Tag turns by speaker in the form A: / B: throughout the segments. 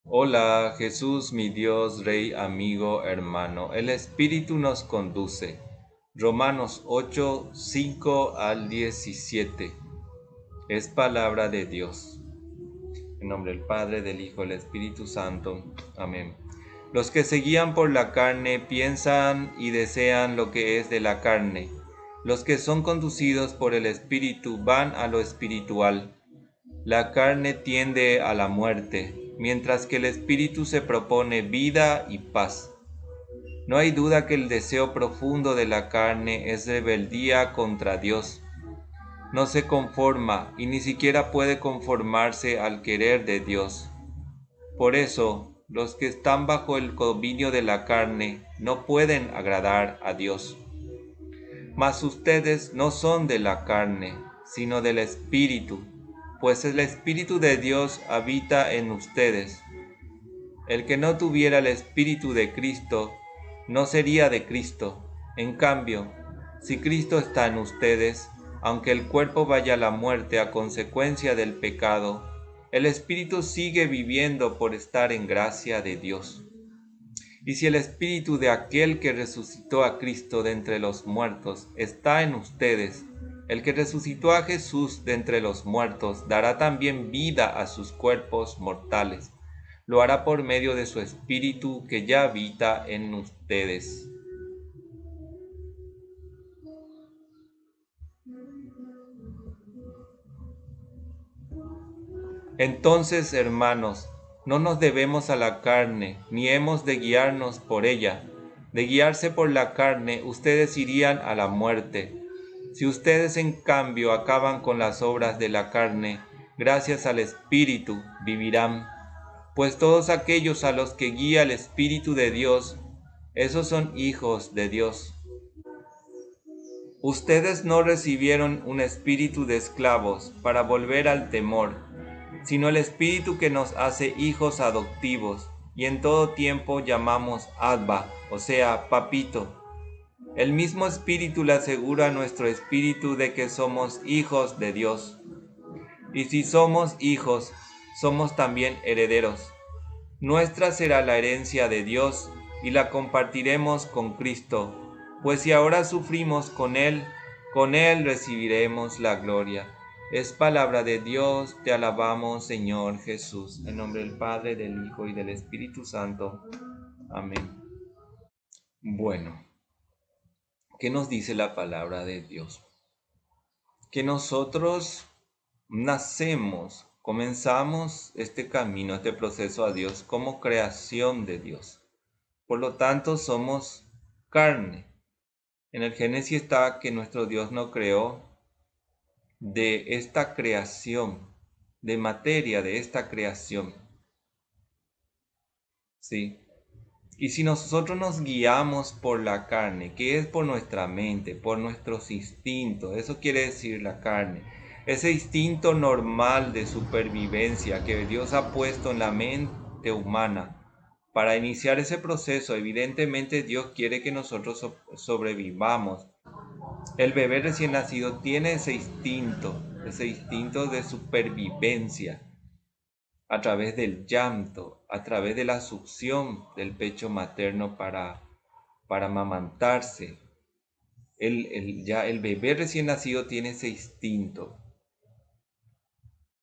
A: Hola, Jesús, mi Dios, Rey, amigo, hermano. El Espíritu nos conduce. Romanos 8, 5 al 17. Es palabra de Dios. En nombre del Padre, del Hijo, del Espíritu Santo. Amén. Los que se guían por la carne piensan y desean lo que es de la carne. Los que son conducidos por el Espíritu van a lo espiritual. La carne tiende a la muerte, mientras que el espíritu se propone vida y paz. No hay duda que el deseo profundo de la carne es rebeldía contra Dios. No se conforma y ni siquiera puede conformarse al querer de Dios. Por eso, los que están bajo el dominio de la carne no pueden agradar a Dios. Mas ustedes no son de la carne, sino del Espíritu, pues el Espíritu de Dios habita en ustedes. El que no tuviera el Espíritu de Cristo, no sería de Cristo. En cambio, si Cristo está en ustedes, aunque el cuerpo vaya a la muerte a consecuencia del pecado, el Espíritu sigue viviendo por estar en gracia de Dios. Y si el Espíritu de aquel que resucitó a Cristo de entre los muertos está en ustedes, el que resucitó a Jesús de entre los muertos dará también vida a sus cuerpos mortales. Lo hará por medio de su Espíritu que ya habita en ustedes. Entonces, hermanos, no nos debemos a la carne, ni hemos de guiarnos por ella. De guiarse por la carne, ustedes irían a la muerte. Si ustedes en cambio acaban con las obras de la carne, gracias al Espíritu vivirán. Pues todos aquellos a los que guía el Espíritu de Dios, esos son hijos de Dios. Ustedes no recibieron un espíritu de esclavos para volver al temor, sino el espíritu que nos hace hijos adoptivos, y en todo tiempo llamamos Abba, o sea, papito. El mismo espíritu le asegura a nuestro espíritu de que somos hijos de Dios. Y si somos hijos, somos también herederos. Nuestra será la herencia de Dios y la compartiremos con Cristo, pues si ahora sufrimos con Él recibiremos la gloria. Es palabra de Dios, te alabamos, Señor Jesús, en nombre del Padre, del Hijo y del Espíritu Santo. Amén. Bueno, ¿qué nos dice la palabra de Dios? Que nosotros comenzamos este camino, este proceso a Dios como creación de Dios. Por lo tanto, somos carne. En el Génesis está que nuestro Dios nos creó de esta creación, de materia de esta creación. ¿Sí? Y si nosotros nos guiamos por la carne, que es por nuestra mente, por nuestros instintos, eso quiere decir la carne, ese instinto normal de supervivencia que Dios ha puesto en la mente humana para iniciar ese proceso, evidentemente Dios quiere que nosotros sobrevivamos. El bebé recién nacido tiene ese instinto de supervivencia a través del llanto, a través de la succión del pecho materno para amamantarse. Ya el bebé recién nacido tiene ese instinto,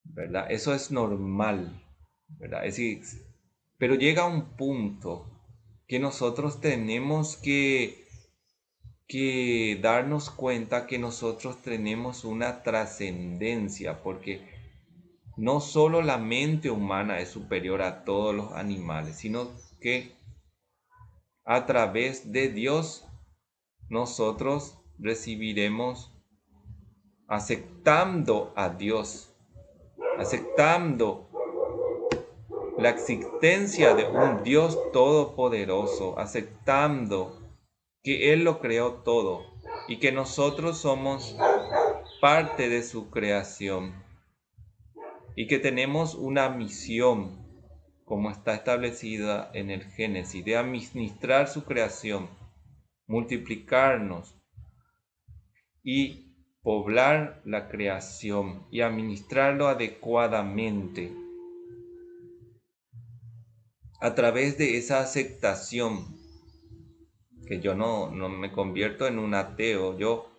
A: ¿verdad? Eso es normal, ¿verdad? Pero llega un punto que nosotros tenemos que darnos cuenta que nosotros tenemos una trascendencia, porque no solo la mente humana es superior a todos los animales, sino que a través de Dios nosotros recibiremos, aceptando a Dios, aceptando la existencia de un Dios todopoderoso, aceptando que Él lo creó todo y que nosotros somos parte de su creación y que tenemos una misión, como está establecida en el Génesis, de administrar su creación, multiplicarnos y poblar la creación y administrarlo adecuadamente. a través de esa aceptación, que yo no me convierto en un ateo, yo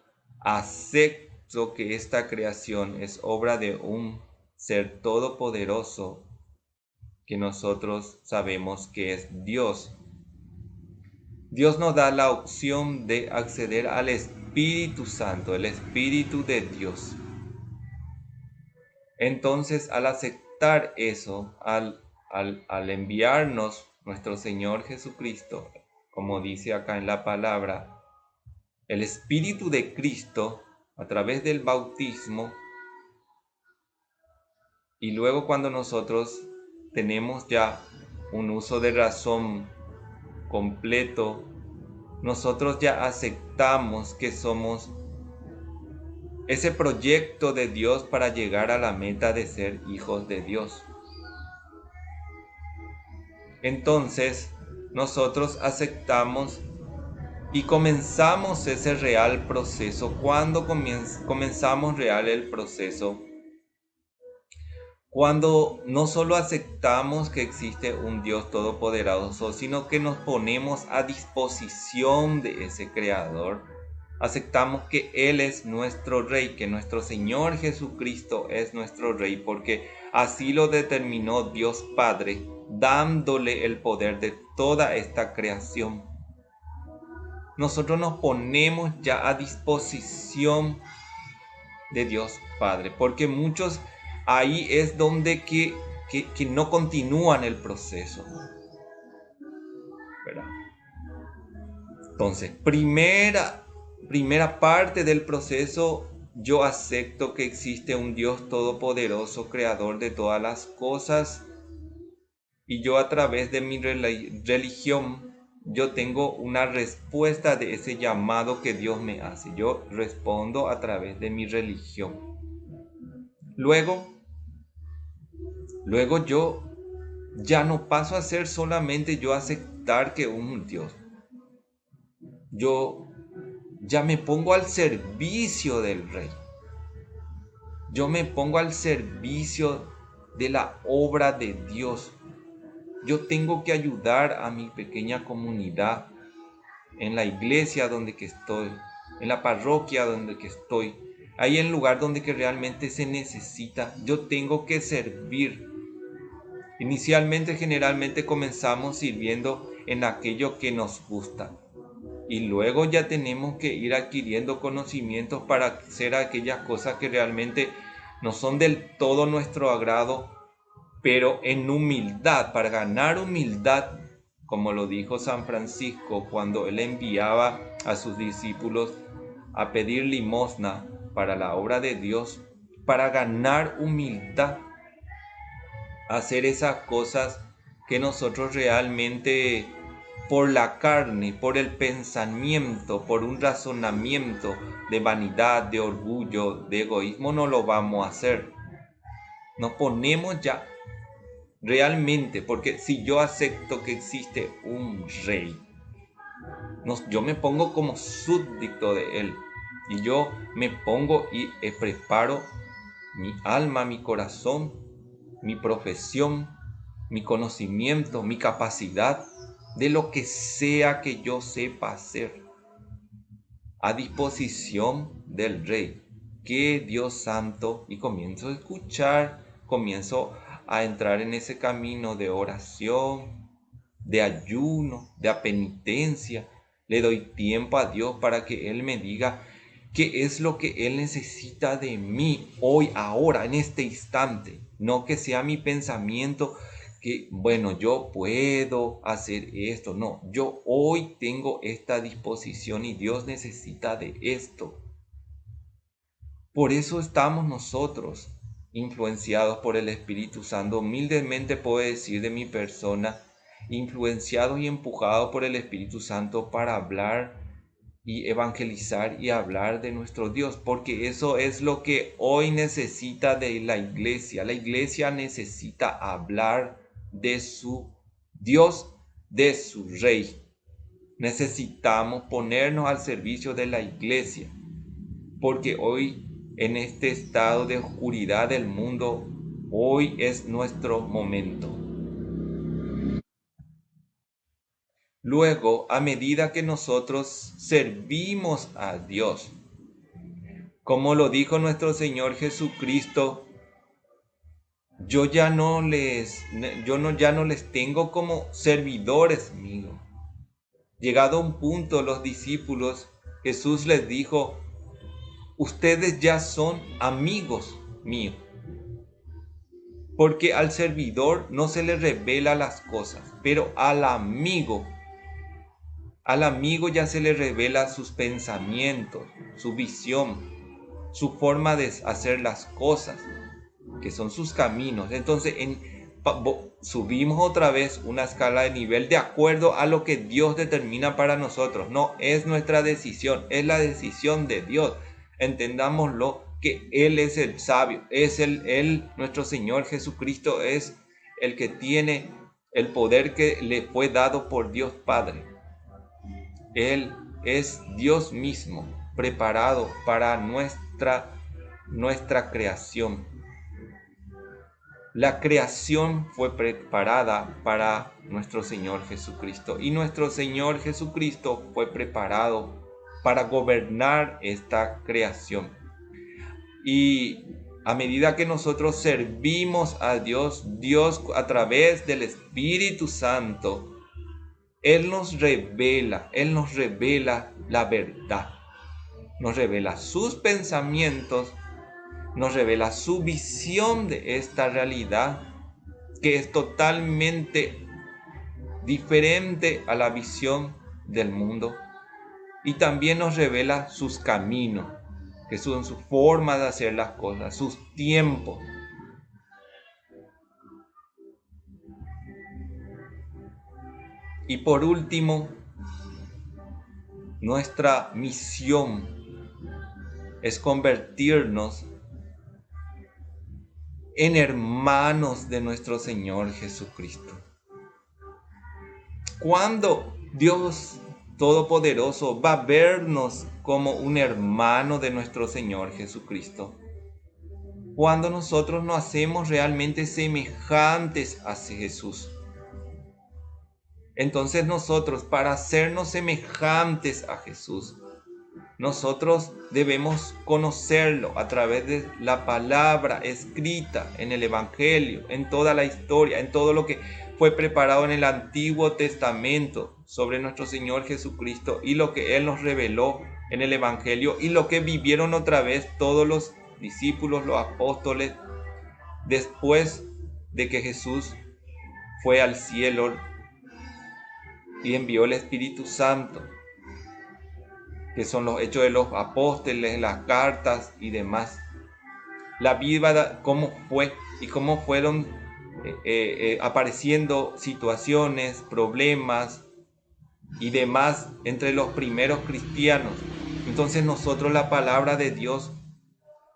A: acepto que esta creación es obra de un ser todopoderoso que nosotros sabemos que es Dios. Dios nos da la opción de acceder al Espíritu Santo, el Espíritu de Dios. Entonces, al aceptar eso, al enviarnos nuestro Señor Jesucristo, como dice acá en la palabra, el Espíritu de Cristo a través del bautismo, y luego cuando nosotros tenemos ya un uso de razón completo, nosotros ya aceptamos que somos ese proyecto de Dios para llegar a la meta de ser hijos de Dios. Entonces, nosotros aceptamos y comenzamos ese real proceso. ¿Cuándo comenzamos real el proceso? Cuando no solo aceptamos que existe un Dios todopoderoso, sino que nos ponemos a disposición de ese Creador. Aceptamos que Él es nuestro Rey, que nuestro Señor Jesucristo es nuestro Rey, porque así lo determinó Dios Padre, dándole el poder de toda esta creación. Nosotros nos ponemos ya a disposición de Dios Padre, porque muchos ahí es donde que no continúan el proceso, ¿verdad? Entonces, primera parte del proceso, yo acepto que existe un Dios todopoderoso, creador de todas las cosas, y yo a través de mi religión, yo tengo una respuesta de ese llamado que Dios me hace. Yo respondo a través de mi religión. Luego yo ya no paso a ser solamente yo aceptar que un Dios. Yo ya me pongo al servicio del Rey. Yo me pongo al servicio de la obra de Dios. Yo tengo que ayudar a mi pequeña comunidad, en la iglesia donde que estoy, en la parroquia donde que estoy, ahí en el lugar donde que realmente se necesita. Yo tengo que servir. Inicialmente, generalmente comenzamos sirviendo en aquello que nos gusta. Y luego ya tenemos que ir adquiriendo conocimientos para hacer aquellas cosas que realmente no son del todo nuestro agrado, pero en humildad, para ganar humildad, como lo dijo San Francisco cuando él enviaba a sus discípulos a pedir limosna para la obra de Dios, para ganar humildad, hacer esas cosas que nosotros realmente por la carne, por el pensamiento, por un razonamiento de vanidad, de orgullo, de egoísmo, no lo vamos a hacer. Nos ponemos ya realmente, porque si yo acepto que existe un rey, yo me pongo como súbdito de él, y yo me pongo y preparo mi alma, mi corazón, mi profesión, mi conocimiento, mi capacidad, de lo que sea que yo sepa hacer, a disposición del Rey, que Dios Santo, y comienzo a escuchar, comienzo a entrar en ese camino de oración, de ayuno, de penitencia. Le doy tiempo a Dios para que Él me diga qué es lo que Él necesita de mí hoy, ahora, en este instante. No que sea mi pensamiento que, bueno, yo puedo hacer esto. No, yo hoy tengo esta disposición y Dios necesita de esto. Por eso estamos nosotros influenciados por el Espíritu Santo. Humildemente puedo decir de mi persona, influenciados y empujados por el Espíritu Santo para hablar y evangelizar y hablar de nuestro Dios, porque eso es lo que hoy necesita de la iglesia. La iglesia necesita hablar de su Dios, de su Rey. Necesitamos ponernos al servicio de la iglesia, porque hoy, en este estado de oscuridad del mundo, hoy es nuestro momento. Luego, a medida que nosotros servimos a Dios, como lo dijo nuestro Señor Jesucristo, ya no les tengo como servidores míos. Llegado a un punto, los discípulos, Jesús les dijo: ustedes ya son amigos míos, porque al servidor no se le revela las cosas, pero al amigo ya se le revela sus pensamientos, su visión, su forma de hacer las cosas, que son sus caminos. Entonces, subimos otra vez una escala de nivel de acuerdo a lo que Dios determina para nosotros. No es nuestra decisión, es la decisión de Dios. Entendámoslo, que Él es el sabio, es nuestro Señor Jesucristo es el que tiene el poder que le fue dado por Dios Padre. Él es Dios mismo, preparado para nuestra creación. La creación fue preparada para nuestro Señor Jesucristo, y nuestro Señor Jesucristo fue preparado para gobernar esta creación. Y a medida que nosotros servimos a Dios, Dios a través del Espíritu Santo, Él nos revela la verdad, nos revela sus pensamientos, nos revela su visión de esta realidad, que es totalmente diferente a la visión del mundo. Y también nos revela sus caminos, que son su forma de hacer las cosas, sus tiempos. Y por último, nuestra misión es convertirnos en hermanos de nuestro Señor Jesucristo. Cuando Dios Todopoderoso va a vernos como un hermano de nuestro Señor Jesucristo, cuando nosotros nos hacemos realmente semejantes a Jesús. Entonces nosotros, para hacernos semejantes a Jesús, nosotros debemos conocerlo a través de la palabra escrita en el Evangelio, en toda la historia, en todo lo que fue preparado en el Antiguo Testamento sobre nuestro Señor Jesucristo, y lo que Él nos reveló en el Evangelio, y lo que vivieron otra vez todos los discípulos, los apóstoles, después de que Jesús fue al cielo y envió el Espíritu Santo, que son los hechos de los apóstoles, las cartas y demás. La vida, cómo fue y cómo fueron apareciendo situaciones, problemas y demás entre los primeros cristianos. Entonces nosotros, la palabra de Dios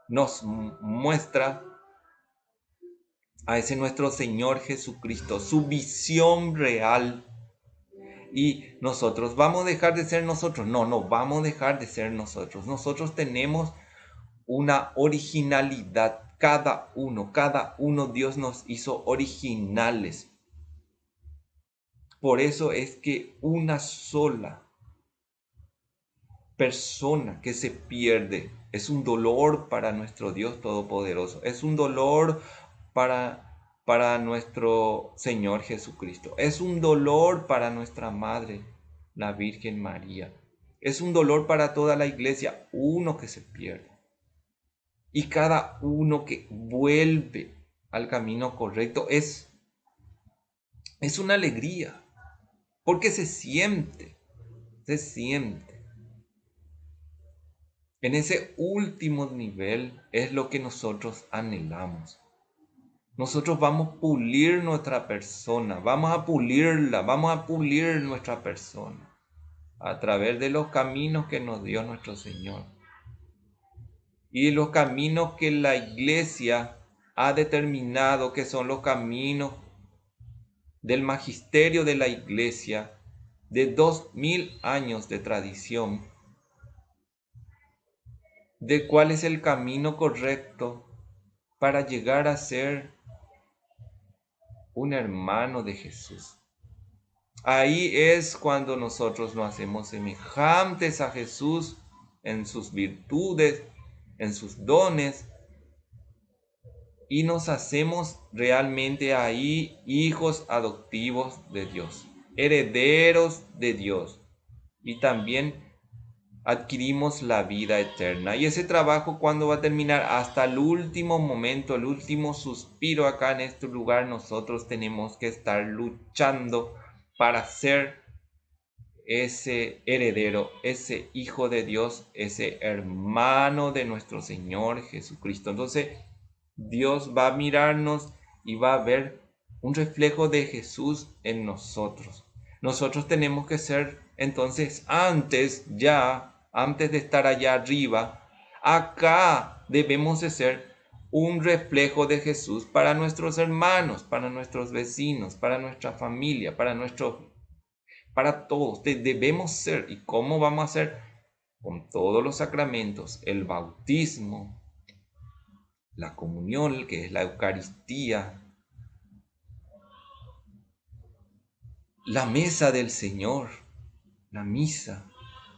A: nos muestra a ese nuestro Señor Jesucristo, su visión real. Y nosotros vamos a dejar de ser nosotros. No vamos a dejar de ser nosotros. Nosotros tenemos una originalidad. Cada uno Dios nos hizo originales. Por eso es que una sola persona que se pierde es un dolor para nuestro Dios Todopoderoso. Es un dolor para nuestro Señor Jesucristo. Es un dolor para nuestra Madre, la Virgen María. Es un dolor para toda la iglesia, uno que se pierde. Y cada uno que vuelve al camino correcto es una alegría, porque se siente. En ese último nivel es lo que nosotros anhelamos. Nosotros vamos a pulir nuestra persona, vamos a pulirla, vamos a pulir nuestra persona a través de los caminos que nos dio nuestro Señor. Y los caminos que la iglesia ha determinado que son los caminos del magisterio de la iglesia de 2000 años de tradición, de cuál es el camino correcto para llegar a ser un hermano de Jesús. Ahí es cuando nosotros nos hacemos semejantes a Jesús en sus virtudes, en sus dones, y nos hacemos realmente ahí hijos adoptivos de Dios, herederos de Dios, y también adquirimos la vida eterna. Y ese trabajo, ¿cuándo va a terminar? Hasta el último momento, el último suspiro acá en este lugar, nosotros tenemos que estar luchando para ser ese heredero, ese hijo de Dios, ese hermano de nuestro Señor Jesucristo. Entonces, Dios va a mirarnos y va a ver un reflejo de Jesús en nosotros. Nosotros tenemos que ser, entonces, antes de estar allá arriba, acá debemos de ser un reflejo de Jesús para nuestros hermanos, para nuestros vecinos, para nuestra familia, para todos. Debemos ser. ¿Y cómo vamos a ser? Con todos los sacramentos, el bautismo, la comunión, que es la Eucaristía, la mesa del Señor, la misa,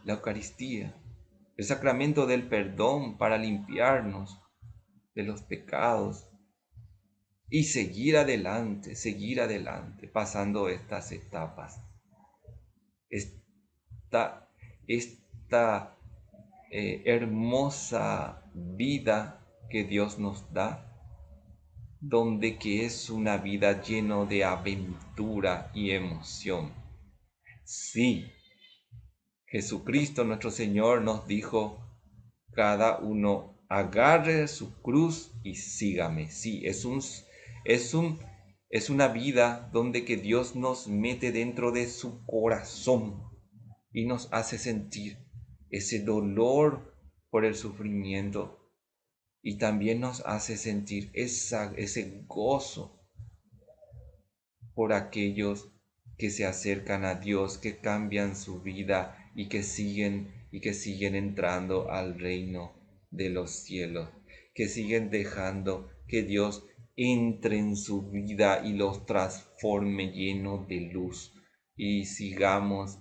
A: la Eucaristía, el sacramento del perdón para limpiarnos de los pecados y seguir adelante, pasando estas etapas. Esta hermosa vida que Dios nos da, donde que es una vida llena de aventura y emoción. Sí, Jesucristo nuestro Señor nos dijo, cada uno agarre su cruz y sígame. Sí, es una vida donde que Dios nos mete dentro de su corazón y nos hace sentir ese dolor por el sufrimiento, y también nos hace sentir ese gozo por aquellos que se acercan a Dios, que cambian su vida y que siguen entrando al reino de los cielos, que siguen dejando que Dios entre en su vida y los transforme lleno de luz. Y sigamos.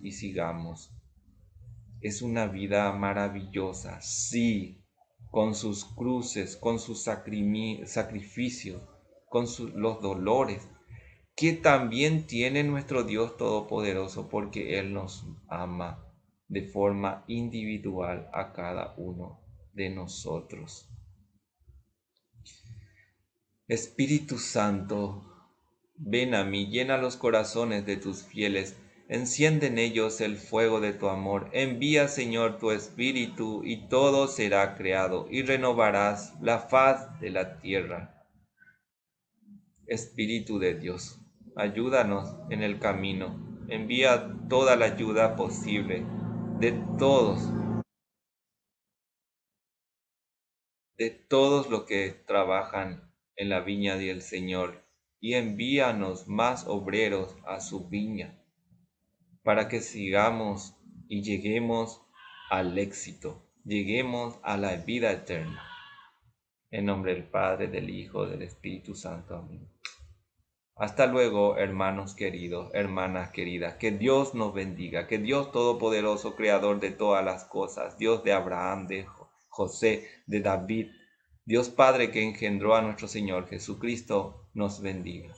A: Es una vida maravillosa, sí, con sus cruces, con sus sacrificios, con los dolores, que también tiene nuestro Dios Todopoderoso, porque Él nos ama de forma individual a cada uno de nosotros. Espíritu Santo, ven a mí, llena los corazones de tus fieles, enciende en ellos el fuego de tu amor. Envía, Señor, tu Espíritu, y todo será creado, y renovarás la faz de la tierra. Espíritu de Dios, ayúdanos en el camino. Envía toda la ayuda posible de todos los que trabajan en la viña del Señor, y envíanos más obreros a su viña, para que sigamos y lleguemos al éxito, lleguemos a la vida eterna. En nombre del Padre, del Hijo, del Espíritu Santo. Amén. Hasta luego, hermanos queridos, hermanas queridas. Que Dios nos bendiga, que Dios Todopoderoso, Creador de todas las cosas, Dios de Abraham, de José, de David, Dios Padre que engendró a nuestro Señor Jesucristo, nos bendiga.